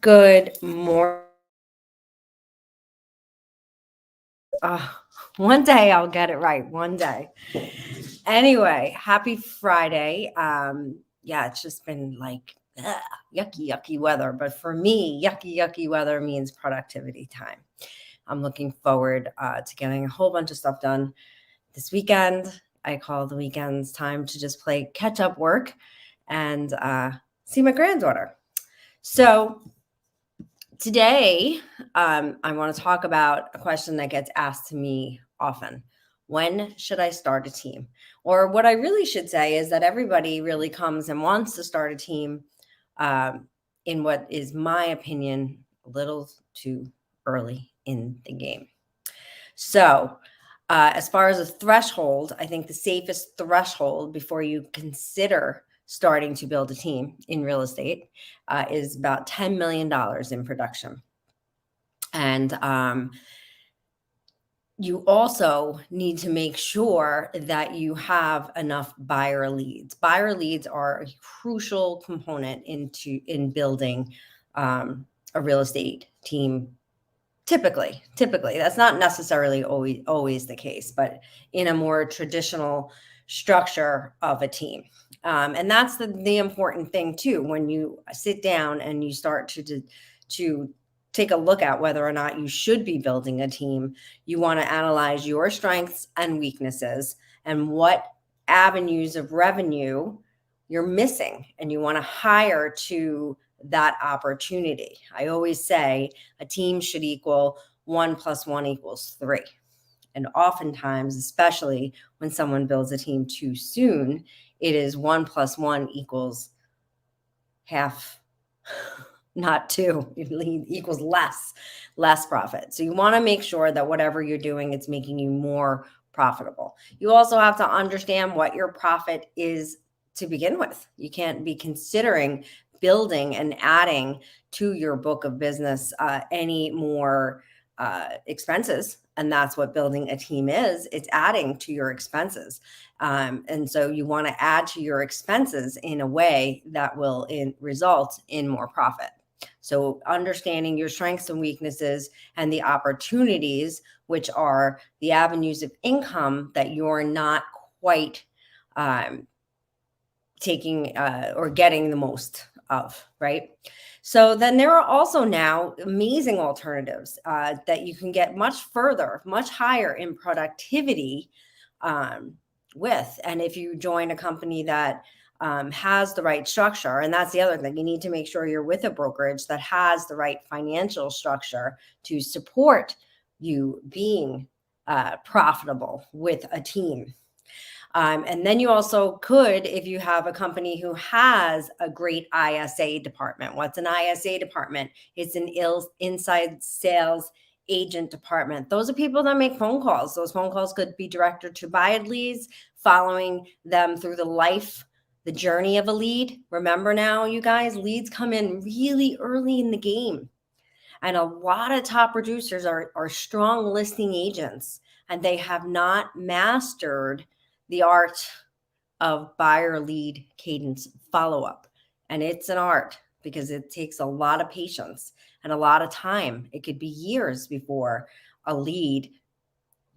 Good morning. One day I'll get it right. One day. Anyway, happy Friday. Yeah, it's just been like yucky weather. But for me, yucky weather means productivity time. I'm looking forward to getting a whole bunch of stuff done this weekend. I call the weekends time to just play catch up work and see my granddaughter. So today, I want to talk about a question that gets asked to me often. When should I start a team? Or what I really should say is that everybody really comes and wants to start a team in what is my opinion, a little too early in the game. So, as far as a threshold, I think the safest threshold before you consider starting to build a team in real estate is about $10 million in production. And you also need to make sure that you have enough buyer leads. Buyer leads are a crucial component in building a real estate team. Typically, that's not necessarily always the case, but in a more traditional structure of a team. And that's the important thing too. When you sit down and you start to take a look at whether or not you should be building a team, you want to analyze your strengths and weaknesses and what avenues of revenue you're missing, and you want to hire to that opportunity. I always say a team should equal 1 + 1 = 3. And oftentimes, especially when someone builds a team too soon, it is 1 + 1 = half, not 2. It equals less profit. So you want to make sure that whatever you're doing, it's making you more profitable. You also have to understand what your profit is to begin with. You can't be considering building and adding to your book of business any more expenses. And that's what building a team is. It's adding to your expenses. And so you want to add to your expenses in a way that will result in more profit. So understanding your strengths and weaknesses and the opportunities, which are the avenues of income that you're not quite taking or getting the most of, right? So then there are also now amazing alternatives that you can get much further, much higher in productivity with. And if you join a company that has the right structure, and that's the other thing, you need to make sure you're with a brokerage that has the right financial structure to support you being profitable with a team. And then you also could, if you have a company who has a great ISA department. What's an ISA department? It's an inside sales agent department. Those are people that make phone calls. Those phone calls could be directed to buyer leads, following them through the journey of a lead. Remember now, you guys, leads come in really early in the game. And a lot of top producers are strong listing agents, and they have not mastered the art of buyer lead cadence follow-up. And it's an art because it takes a lot of patience and a lot of time. It could be years before a lead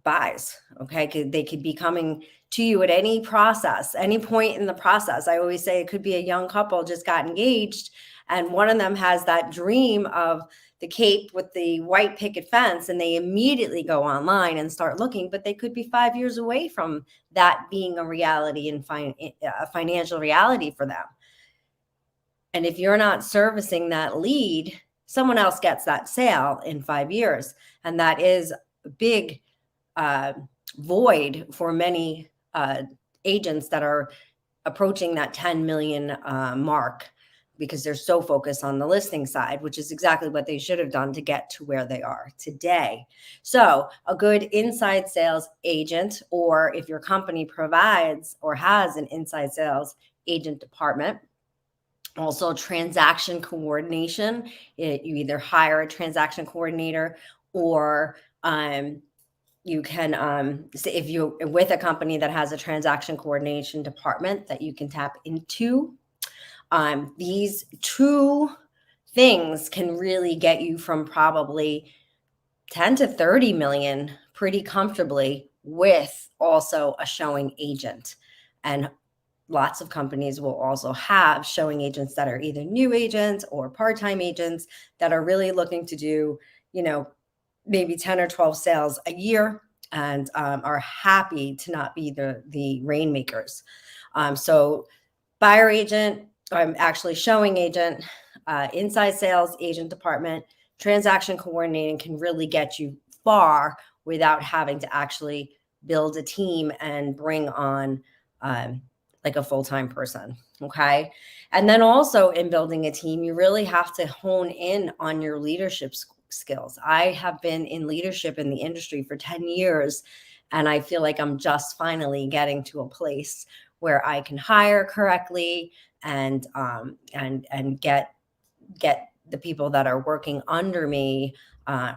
buys. Okay. They could be coming to you at any point in the process. I always say it could be a young couple just got engaged, and one of them has that dream of the Cape with the white picket fence, and they immediately go online and start looking, but they could be 5 years away from that being a reality and a financial reality for them. And if you're not servicing that lead, someone else gets that sale in 5 years. And that is a big void for many agents that are approaching that 10 million mark, because they're so focused on the listing side, which is exactly what they should have done to get to where they are today. So a good inside sales agent, or if your company provides or has an inside sales agent department, also transaction coordination. You either hire a transaction coordinator, or you can if you're with a company that has a transaction coordination department that you can tap into. These two things can really get you from probably 10 to 30 million pretty comfortably with also a showing agent. And lots of companies will also have showing agents that are either new agents or part-time agents that are really looking to do, maybe 10 or 12 sales a year, and are happy to not be the rainmakers. So buyer agent, actually showing agent, inside sales agent department, transaction coordinating can really get you far without having to actually build a team and bring on like a full-time person. Okay. And then also in building a team, you really have to hone in on your leadership skills. I have been in leadership in the industry for 10 years, and I feel like I'm just finally getting to a place where I can hire correctly and get the people that are working under me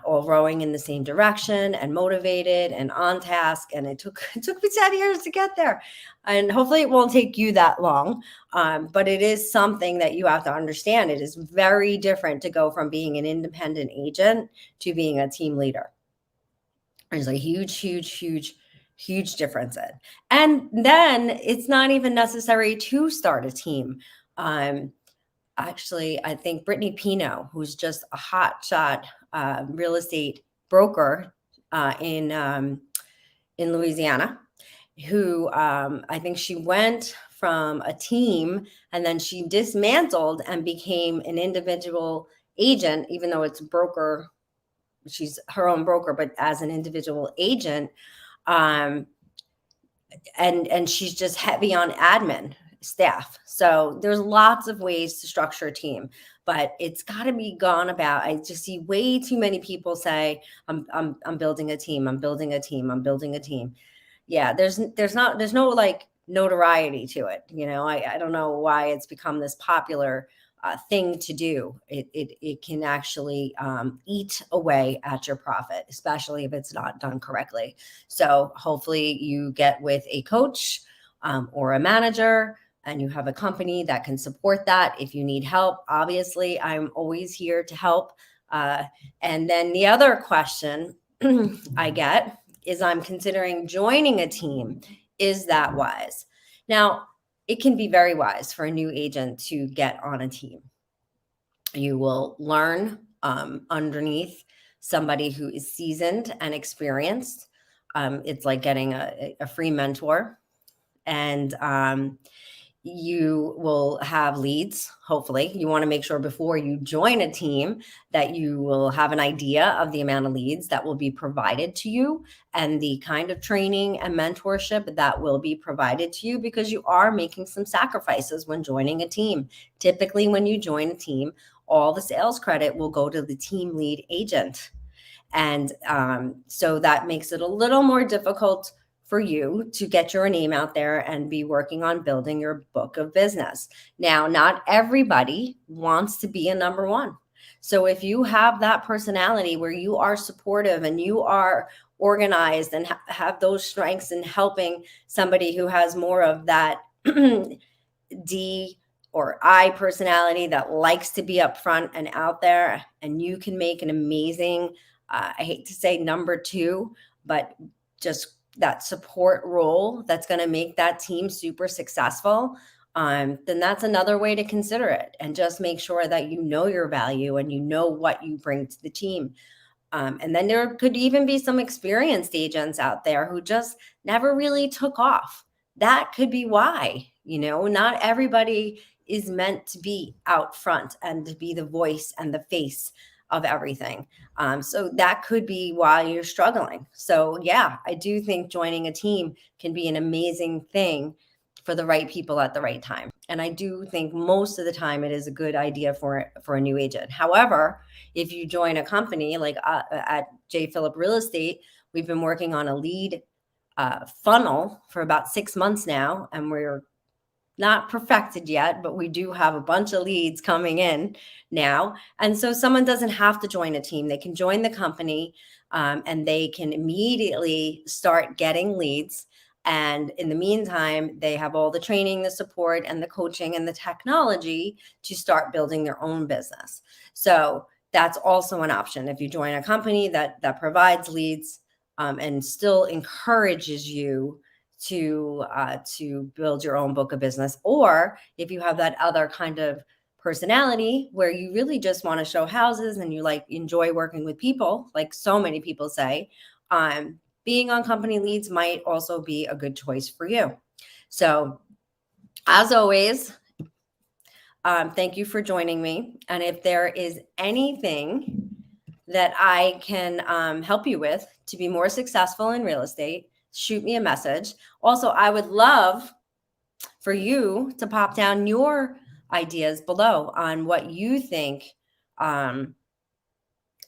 all rowing in the same direction and motivated and on task. And it took me 10 years to get there, and hopefully it won't take you that long. But it is something that you have to understand. It is very different to go from being an independent agent to being a team leader. There's a huge difference in. And then it's not even necessary to start a team. Actually, I think Brittany Pino, who's just a hot shot real estate broker in Louisiana, who I think she went from a team and then she dismantled and became an individual agent, even though it's broker. She's her own broker, but as an individual agent. And she's just heavy on admin staff. So there's lots of ways to structure a team, but it's got to be gone about. I just see way too many people say, I'm building a team. I'm building a team. I'm building a team. Yeah. There's no like notoriety to it. I don't know why it's become this popular thing to do. It can actually eat away at your profit, especially if it's not done correctly. So hopefully you get with a coach or a manager, and you have a company that can support that. If you need help, obviously I'm always here to help. And then the other question I get is, I'm considering joining a team. Is that wise? Now, it can be very wise for a new agent to get on a team. You will learn underneath somebody who is seasoned and experienced. It's like getting a free mentor. And you will have leads. Hopefully, you want to make sure before you join a team that you will have an idea of the amount of leads that will be provided to you and the kind of training and mentorship that will be provided to you, because you are making some sacrifices when joining a team. Typically, when you join a team, all the sales credit will go to the team lead agent. And so that makes it a little more difficult for you to get your name out there and be working on building your book of business. Now, not everybody wants to be a number one. So if you have that personality where you are supportive and you are organized and have those strengths in helping somebody who has more of that D or I personality that likes to be up front and out there, and you can make an amazing, I hate to say number two, but just that support role that's going to make that team super successful, then that's another way to consider it. And just make sure that you know your value and you know what you bring to the team. And then there could even be some experienced agents out there who just never really took off. That could be why, not everybody is meant to be out front and to be the voice and the face of everything. So that could be why you're struggling. So yeah, I do think joining a team can be an amazing thing for the right people at the right time. And I do think most of the time it is a good idea for a new agent. However, if you join a company like at J. Phillip Real Estate, we've been working on a lead funnel for about 6 months now, and we're not perfected yet, but we do have a bunch of leads coming in now. And so someone doesn't have to join a team. They can join the company and they can immediately start getting leads. And in the meantime, they have all the training, the support, and the coaching and the technology to start building their own business. So that's also an option. If you join a company that provides leads and still encourages you to build your own book of business, or if you have that other kind of personality where you really just want to show houses and you enjoy working with people, like so many people say, being on company leads might also be a good choice for you. So as always, thank you for joining me. And if there is anything that I can help you with to be more successful in real estate, shoot me a message. Also, I would love for you to pop down your ideas below on what you think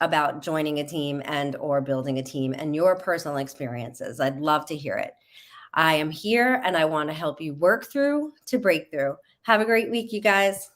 about joining a team and or building a team and your personal experiences. I'd love to hear it. I am here and I want to help you work through to break through. Have a great week, you guys.